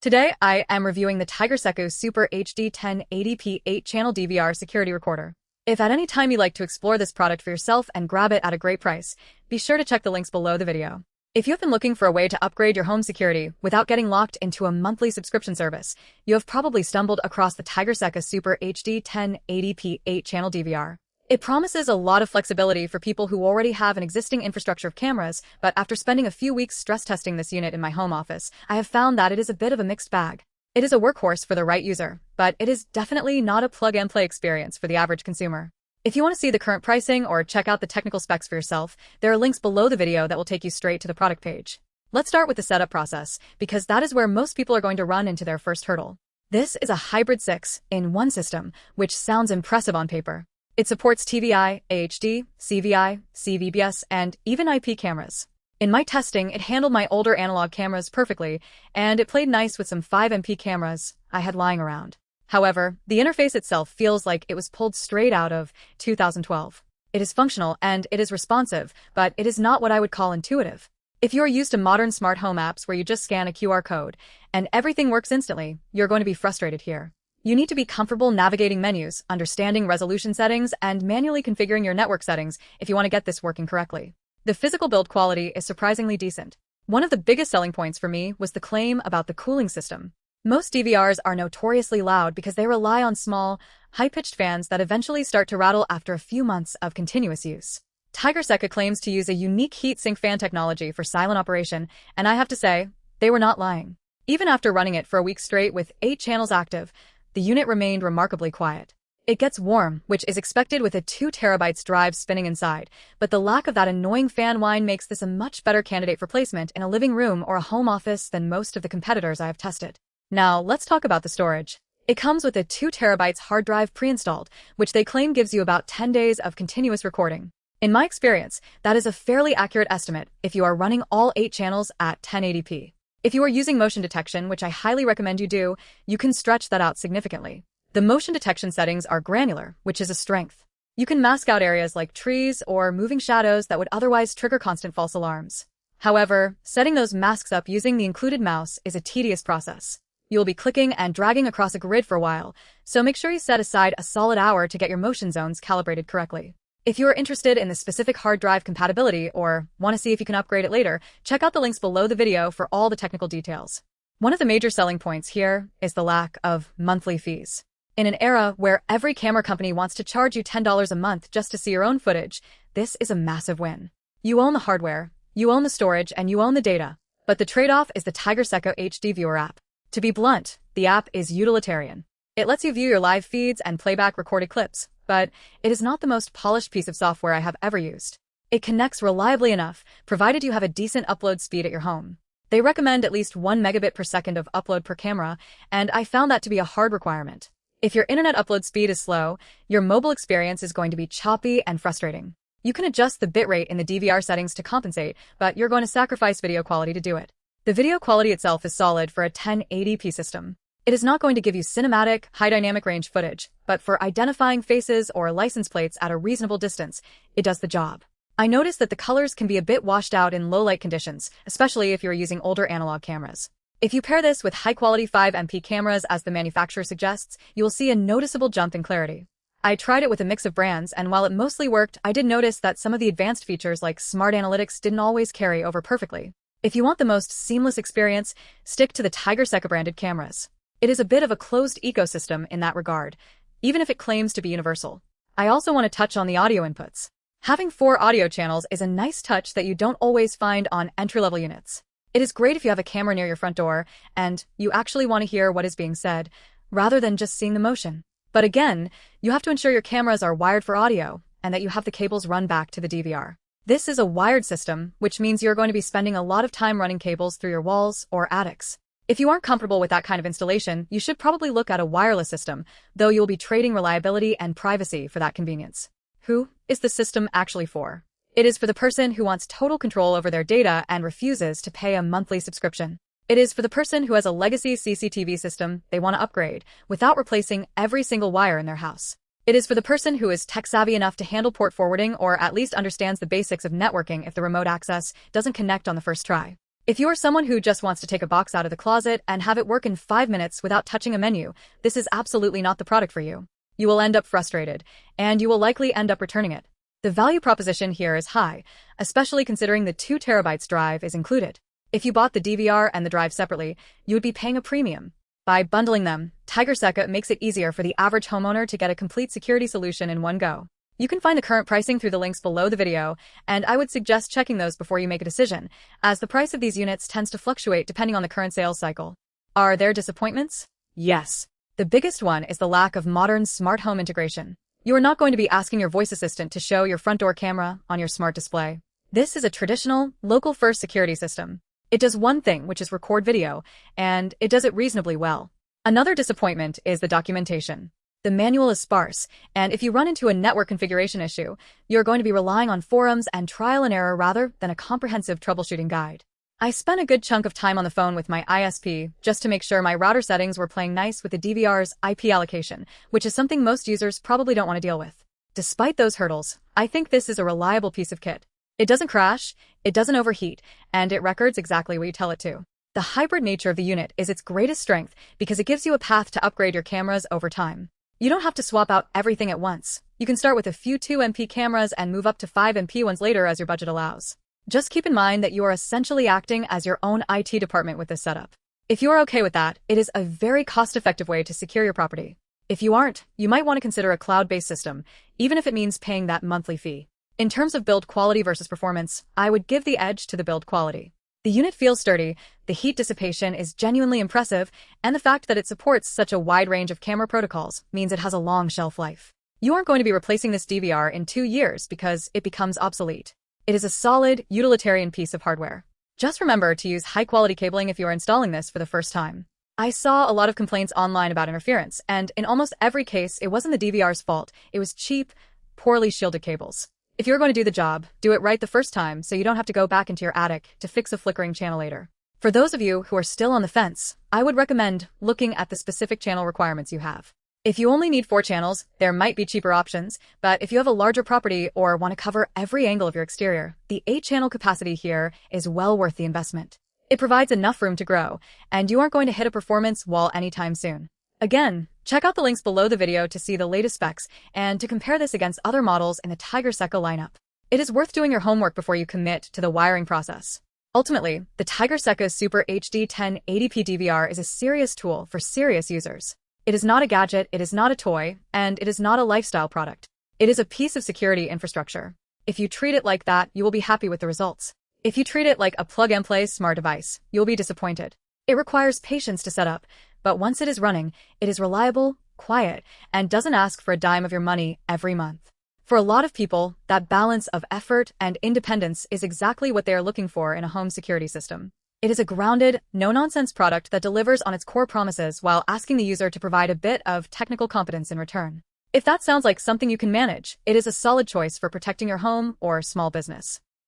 Today, I am reviewing the TIGERSECU Super HD 1080p 8-channel DVR Security Recorder. If at any time you'd like to explore this product for yourself and grab it at a great price, be sure to check the links below the video. If you have been looking for a way to upgrade your home security without getting locked into a monthly subscription service, you have probably stumbled across the TIGERSECU Super HD 1080p 8-channel DVR. It promises a lot of flexibility for people who already have an existing infrastructure of cameras, but after spending a few weeks stress testing this unit in my home office, I have found that it is a bit of a mixed bag. It is a workhorse for the right user, but it is definitely not a plug-and-play experience for the average consumer. If you want to see the current pricing or check out the technical specs for yourself, there are links below the video that will take you straight to the product page. Let's start with the setup process, because that is where most people are going to run into their first hurdle. This is a hybrid 6-in-1 system, which sounds impressive on paper. It supports TVI, HD, CVI, CVBS, and even IP cameras. In my testing, it handled my older analog cameras perfectly, and it played nice with some 5MP cameras I had lying around. However, the interface itself feels like it was pulled straight out of 2012. It is functional and it is responsive, but it is not what I would call intuitive. If you are used to modern smart home apps where you just scan a QR code and everything works instantly, you're going to be frustrated here. You need to be comfortable navigating menus, understanding resolution settings, and manually configuring your network settings if you want to get this working correctly. The physical build quality is surprisingly decent. One of the biggest selling points for me was the claim about the cooling system. Most DVRs are notoriously loud because they rely on small, high-pitched fans that eventually start to rattle after a few months of continuous use. TIGERSECU claims to use a unique heat-sink fan technology for silent operation, and I have to say, they were not lying. Even after running it for a week straight with 8 channels active, the unit remained remarkably quiet. It gets warm, which is expected with a 2 TB drive spinning inside, but the lack of that annoying fan whine makes this a much better candidate for placement in a living room or a home office than most of the competitors I have tested. Now, let's talk about the storage. It comes with a 2 TB hard drive pre-installed, which they claim gives you about 10 days of continuous recording. In my experience, that is a fairly accurate estimate if you are running all 8 channels at 1080p. If you are using motion detection, which I highly recommend you do, you can stretch that out significantly. The motion detection settings are granular, which is a strength. You can mask out areas like trees or moving shadows that would otherwise trigger constant false alarms. However, setting those masks up using the included mouse is a tedious process. You'll be clicking and dragging across a grid for a while, so make sure you set aside a solid hour to get your motion zones calibrated correctly. If you are interested in the specific hard drive compatibility or want to see if you can upgrade it later, check out the links below the video for all the technical details. One of the major selling points here is the lack of monthly fees. In an era where every camera company wants to charge you $10 a month just to see your own footage, this is a massive win. You own the hardware, you own the storage, and you own the data. But the trade-off is the TIGERSECU HD Viewer app. To be blunt, the app is utilitarian. It lets you view your live feeds and playback recorded clips, but it is not the most polished piece of software I have ever used. It connects reliably enough, provided you have a decent upload speed at your home. They recommend at least 1 megabit per second of upload per camera, and I found that to be a hard requirement. If your internet upload speed is slow, your mobile experience is going to be choppy and frustrating. You can adjust the bitrate in the DVR settings to compensate, but you're going to sacrifice video quality to do it. The video quality itself is solid for a 1080p system. It is not going to give you cinematic, high dynamic range footage, but for identifying faces or license plates at a reasonable distance, it does the job. I noticed that the colors can be a bit washed out in low light conditions, especially if you're using older analog cameras. If you pair this with high-quality 5MP cameras as the manufacturer suggests, you will see a noticeable jump in clarity. I tried it with a mix of brands, and while it mostly worked, I did notice that some of the advanced features like smart analytics didn't always carry over perfectly. If you want the most seamless experience, stick to the TIGERSECU branded cameras. It is a bit of a closed ecosystem in that regard, even if it claims to be universal. I also want to touch on the audio inputs. Having 4 audio channels is a nice touch that you don't always find on entry-level units. It is great if you have a camera near your front door and you actually want to hear what is being said, rather than just seeing the motion. But again, you have to ensure your cameras are wired for audio and that you have the cables run back to the DVR. This is a wired system, which means you're going to be spending a lot of time running cables through your walls or attics. If you aren't comfortable with that kind of installation, you should probably look at a wireless system, though you'll be trading reliability and privacy for that convenience. Who is the system actually for? It is for the person who wants total control over their data and refuses to pay a monthly subscription. It is for the person who has a legacy CCTV system they want to upgrade without replacing every single wire in their house. It is for the person who is tech-savvy enough to handle port forwarding or at least understands the basics of networking if the remote access doesn't connect on the first try. If you are someone who just wants to take a box out of the closet and have it work in 5 minutes without touching a menu, this is absolutely not the product for you. You will end up frustrated, and you will likely end up returning it. The value proposition here is high, especially considering the 2 terabytes drive is included. If you bought the DVR and the drive separately, you would be paying a premium. By bundling them, TIGERSECU makes it easier for the average homeowner to get a complete security solution in one go. You can find the current pricing through the links below the video, and I would suggest checking those before you make a decision, as the price of these units tends to fluctuate depending on the current sales cycle. Are there disappointments? Yes. The biggest one is the lack of modern smart home integration. You are not going to be asking your voice assistant to show your front door camera on your smart display. This is a traditional, local-first security system. It does one thing, which is record video, and it does it reasonably well. Another disappointment is the documentation. The manual is sparse, and if you run into a network configuration issue, you're going to be relying on forums and trial and error rather than a comprehensive troubleshooting guide. I spent a good chunk of time on the phone with my ISP just to make sure my router settings were playing nice with the DVR's IP allocation, which is something most users probably don't want to deal with. Despite those hurdles, I think this is a reliable piece of kit. It doesn't crash, it doesn't overheat, and it records exactly what you tell it to. The hybrid nature of the unit is its greatest strength because it gives you a path to upgrade your cameras over time. You don't have to swap out everything at once. You can start with a few 2MP cameras and move up to 5MP ones later as your budget allows. Just keep in mind that you are essentially acting as your own IT department with this setup. If you are okay with that, it is a very cost-effective way to secure your property. If you aren't, you might want to consider a cloud-based system, even if it means paying that monthly fee. In terms of build quality versus performance, I would give the edge to the build quality. The unit feels sturdy, the heat dissipation is genuinely impressive, and the fact that it supports such a wide range of camera protocols means it has a long shelf life. You aren't going to be replacing this DVR in 2 years because it becomes obsolete. It is a solid, utilitarian piece of hardware. Just remember to use high-quality cabling if you are installing this for the first time. I saw a lot of complaints online about interference, and in almost every case, it wasn't the DVR's fault. It was cheap, poorly shielded cables. If you're going to do the job, do it right the first time so you don't have to go back into your attic to fix a flickering channel later. For those of you who are still on the fence, I would recommend looking at the specific channel requirements you have. If you only need 4 channels, there might be cheaper options, but if you have a larger property or want to cover every angle of your exterior, the 8-channel capacity here is well worth the investment. It provides enough room to grow, and you aren't going to hit a performance wall anytime soon. Again, check out the links below the video to see the latest specs and to compare this against other models in the TIGERSECU lineup. It is worth doing your homework before you commit to the wiring process. Ultimately, the TIGERSECU Super HD 1080p DVR is a serious tool for serious users. It is not a gadget, it is not a toy, and it is not a lifestyle product. It is a piece of security infrastructure. If you treat it like that, you will be happy with the results. If you treat it like a plug-and-play smart device, you'll be disappointed. It requires patience to set up, but once it is running, it is reliable, quiet, and doesn't ask for a dime of your money every month. For a lot of people, that balance of effort and independence is exactly what they are looking for in a home security system. It is a grounded, no-nonsense product that delivers on its core promises while asking the user to provide a bit of technical competence in return. If that sounds like something you can manage, it is a solid choice for protecting your home or small business.